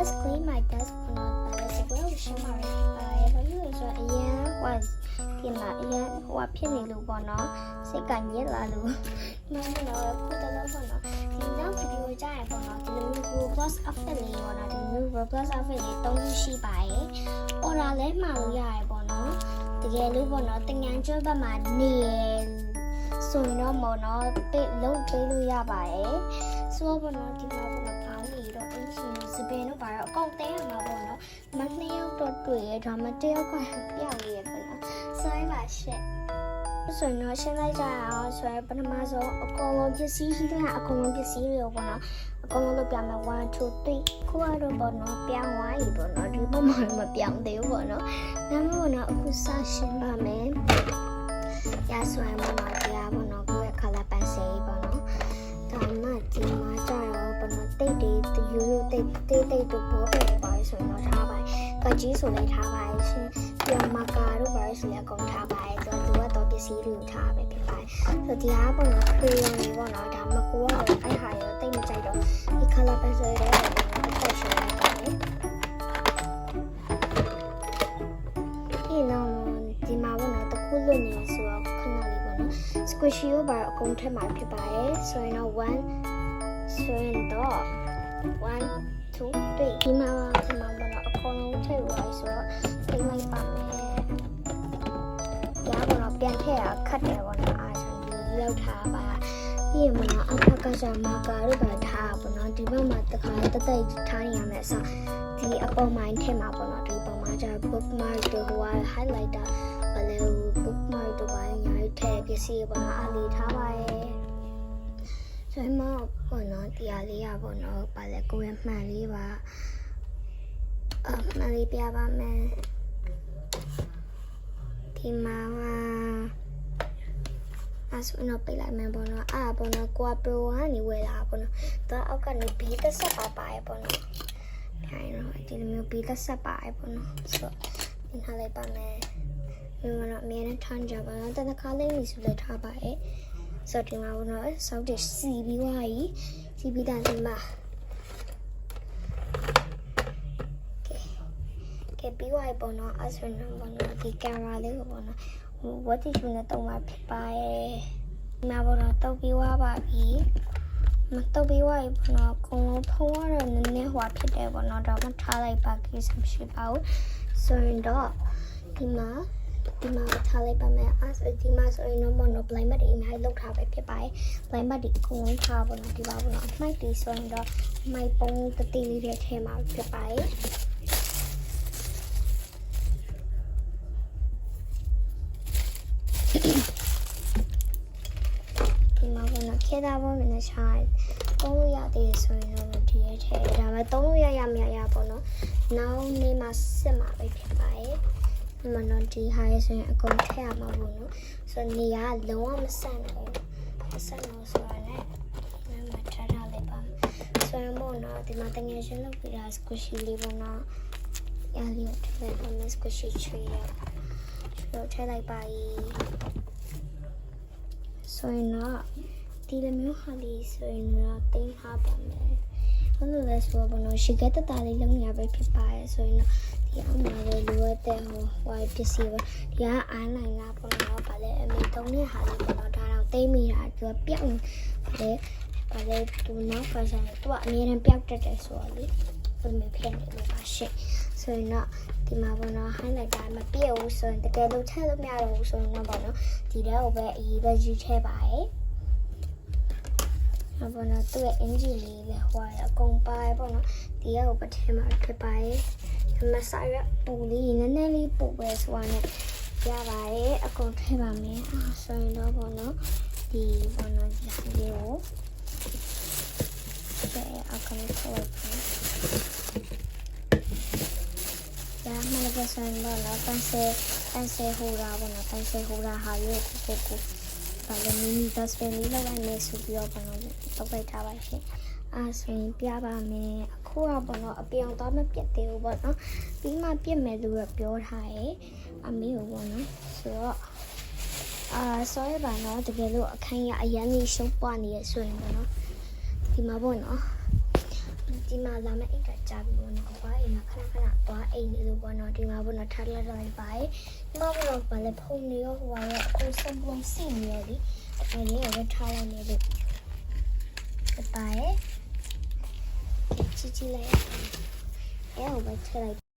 just clean my desk ပေါ့နော်ဒါလည်းစကွဲကိုရှင်းပါတယ်ဘာလို့လဲဆိုတော့အရင်ဟိုဒီမှာအရင်ဟိုဖြစ်နေလို့ပေါ့နော်စိတ်ကညစ်လာလို့မင်းတို့ခုတလုံးပေါ့နော်ဒီနောက်ဗီဒီယိုကြရပေါ့နော်ဒီလိုမျိုး Roblox outfit လေးပေါ့နော်ဒီမျိုး Roblox outfit လေး3ခုရှိပါတယ်။ order လဲမှာလို့ရတယ်ပေါ့နော်တကယ်လို့ပေါ့နော်တင်ငန်းကျွတ်ဘက်မှာနေရဆိုရင်တော့ပေါ့နော်လုံးပေးလို့ရပါတယ်ဆိုတော့ပေါ့နော်ဒီမှာပေါ့နော်ခေါင်းလေးတော့အင်းရှင်စပင်တို့ပါတော့အကောင့်တဲရမှာပေါ့နော်မနှစ်ယောက်တော့တွေ့ရဒါမှတယောက်ကပြောက်ရရပေါ့နော်ဆိုင်းပါရှက်ဆိုတော့ရှင်းလိုက်ကြအောင်ဆိုရင်ပထမဆုံးအကောင်လုံးပစ္စည်းရှိတဲ့အကောင်လုံးပစ္စည်းတွေပေါ့နော်အကောင်လုံးလို့ပြမယ်1 2 3ခုကတော့ပေါ့နော်ပြောင်းသွားပြီပေါ့နော်ဒီဘက်မှာမပြောင်းသေးဘူးပေါ့နော်ဒါမှမဟုတ်နော်အခုစရှင်းပါမယ်ရဆိုရင်ပေါ့နော်တရားပေါ့နော်ကိုယ့်ရဲ့ color pencil ပေါ့နော်ဒါမှဒီမှာကြတော့ပေါ့နော်တိတ်တွေရိုးရိုးတိတ်တို့ဘောပဲပါဆိုရင်တော့ထားပါကကြီးဆိုလည်းထားပါရှင်ပြန်မာကာတို့ပါဆိုလည်းအကုန်ထားပါဆိုတော့သူကတော့ပစ္စည်းတွေကိုထားပဲဖြစ်ပါတယ်ဆိုဒီဟာပေါ့နော် crayon တွေပေါ့နော်ဒါမှကိုကတော့အဲ့ဟာရောတိတ်မကြိုက်တော့ဒီ color pencil တွေတော့တက်ရှင်းလိုက်ပါတယ်ဒီနောက်ဒီမှာပေါ့နော်တခုလွတ်နေဆိုတော့ခဏလေးပေါ့နော် squishy ကိုပါအကုန်ထည့်မှာဖြစ်ပါတယ်ဆိုရင်တော့1ဆိုရင်တော့1 2 3ဒီမှာပေါ့နော်အကုန်လုံးထည့်ပါဆိုတော့ထိလိုက်ပါမယ်ရပါတော့ပြန်ထည့်ရခတ်တယ်ပေါ့နော်အားဆိုဒီလောက်ထားပါပြီးရင်ပေါ့နော်အဖက်ကစားမာကာတို့ပါထားပေါ့နော်ဒီဘက်မှာတခါတက်ထားနေရမယ်ဆိုဒီအပေါ်မှာထည့်မှာပေါ့နော်ဒီပေါ်မှာကျ bookmark တို့ဟို highlighter ဘာလဲ bookmark တို့ပါညာထည့်ပစ္စည်းပေါ့နော်အားလေးထားပါရဲ့ဆိုမှပေါ့နော်တရားလေးရပေါ့နော်ဘာလဲကိုယ်ရမှန်လေးပါမှန်လေးပြပါမယ်ဒီမှာအဆူနော်ပြလိုက်မယ်ပေါ့နော်ပေါ့နော်ကွာပရိုကနေဝယ်လာပေါ့နော်တော့အောက်ကနေဘီးသက်ဆက်ပါရဲ့ပေါ့နော်ခိုင်းတော့ဒီလိုမျိုးဘီးသက်ဆက်ပါရဲ့ပေါ့နော်ဆိုတော့ဒီထားလိုက်ပါမယ်ဒီမှာတော့အများနဲ့ထားကြပါတော့တခါလေးနေဆိုလည်းထားပါရဲ့ဆိုတော့ဒီမှာပေါ့နော်စောက်တစ်စီပြီးွားကြီးစီပြီးတာဒီမှာကဲပြီးွားပြီပေါ့နော်အဲ့ဆိုတော့ပေါ့နော်ဒီကင်မရာလေးကိုပေါ့နော်ဝတ်တီရှူနဲ့တုံးမှာဖြစ်ပါရဲ့ဒီမှာပေါ့နော်တုပ်ပြီးွားပါပြီမတုပ်ပြီးွားပြီပေါ့နော်ကုံလုံးဖုံးရတော့နည်းနည်းဟွာဖြစ်တယ်ပေါ့နော်တော့မထားလိုက်ပါကိစ္စမရှိပါဘူးဆိုရင်တော့ဒီမှာထားလိုက်ပါမယ်ဒီမှာဆိုရင်တော့မနော် blind map တွေအများကြီးလောက်ထားပဲဖြစ်ပါတယ် blind map တွေအကုန်လုံးထားပါတော့ဒီပါပေါ့နော်အမိုက်တွေဆိုရင်တော့မိုက်ပုံးတတိလေးတွေထဲမှာဖြစ်ပါတယ်ဒီမှာပေါ့နော်ခေတာပေါ့မင်းချိုင်းသုံးလို့ရသေးဆိုရင်တော့ဒီရဲ့ထဲဒါပေမဲ့သုံးလို့ရမရပေါ့နော်နောက်နေ့မှစစ်မှာပဲဖြစ်ပါတယ်မနော်ဒီဟာရဲ့ဆိုရင်အကုန်ထည့်ရမှာပေါ့နော်ဆိုတော့နေရာလုံးဝမဆန့်ဘူးမဆန့်လို့ဆိုတော့လည်းမထားလိုက်ပါဆိုရင်ပေါ့နော်ဒီမှာတငယ်ချင်းလုပ်ပြီးတာ squishy လေးပေါ့နော်ရလေးထည့်လိုက်ပါမယ် squishy tree ရထည့်လိုက်ပါဆိုရင်တော့ဒီလိုမျိုးဟာလေးဆိုရင်တော့တင်းထားပါမယ်ဘယ်လိုလဲဆိုတော့ဘနော်ရှိခဲ့တာလေးလုံးရပဲဖြစ်ပါရဲ့ဆိုရင်တော့ဒီအောင်မှာလိုအပ်တဲ့ဟို white ပစ္စည်းပဲဒီက eyeliner ပေါ့နော်ဗာလဲအမေတုံးတဲ့ဟာလေးပေါ့နော်ဒါတော့တိတ်မိတာသူကပြောင်းတယ်ဗာလဲသူနောက်ဖာဆိုင်သူကအမြဲတမ်းပြောက်တတ်တယ်ဆိုတော့လေဘယ်လိုဖြစ်နေလဲပါရှင့်ဆိုရင်တော့ဒီမှာပေါ့နော် highlighter မပြည့်ဘူးဆိုရင်တကယ်လို့ထည့်လို့မရတော့ဘူးဆိုရင်တော့ပေါ့နော်ဒီထဲကိုပဲအရေးပဲယူထည့်ပါရဲ့ဘောနော်သူ့ရဲ့အင်ဂျီလေးလည်းဟိုအကုန်ပါပေါ့နော်ဒီကကိုပထဲမှာဖြစ်ပါရဲ့မဆာရပူလေးနည်းနည်းလေးပူပဲဆိုတာနဲ့ရပါရဲ့အကုန်ထည့်ပါမယ်ဆိုရင်တော့ပေါ့နော်ဒီပေါ့နော်ဒီဟာလေးကိုအကောင်ထည့်လိုက်ပါရမှလည်းဆိုရင်တော့ပန်းစဲဟိုရာပေါ့နော်ပန်းစဲဟိုရာဟာလေးကိုဘာလဲမီနီ dustbin လေးလောက်လိုက်နေဆိုပြီးတော့ပေါ့နော်တောက်ပိတ်ထားပါရှင်ဆိုရင်ပြပါမယ်အခုကပေါ့နော်အပြောင်သွားမပြတ်သေးဘူးပေါ့နော်ပြီးမှပြတ်မယ်လို့ပြောထားရဲ့အမေကိုပေါ့နော်ဆိုတော့sorry ပါနော်တကယ်လို့အခန်းရအရန်ကြီးရှုပ်ပွားနေရဆိုရင်ပေါ့နော်ဒီမှာပေါ့နော် ဒီမှာလာမယ့်အိတ်ကကြာပြီပေါ့နော်အကွာအိမ်မှာခဏသွားအိမ်နေလို့ပေါ့နော်ဒီမှာပေါ့နော်ထားလိုက်လိုက်ပါဒီမှာပေါ့နော်ဗာလေဖုန်းနေရောဟိုဟာရောအခုစံပုံစီနေရောဒီအဲ့ဒီကိုထားလိုက်နေလို့ပါရဲ့ချီလိုက်အဲ့ဟိုပဲထည့်လိုက်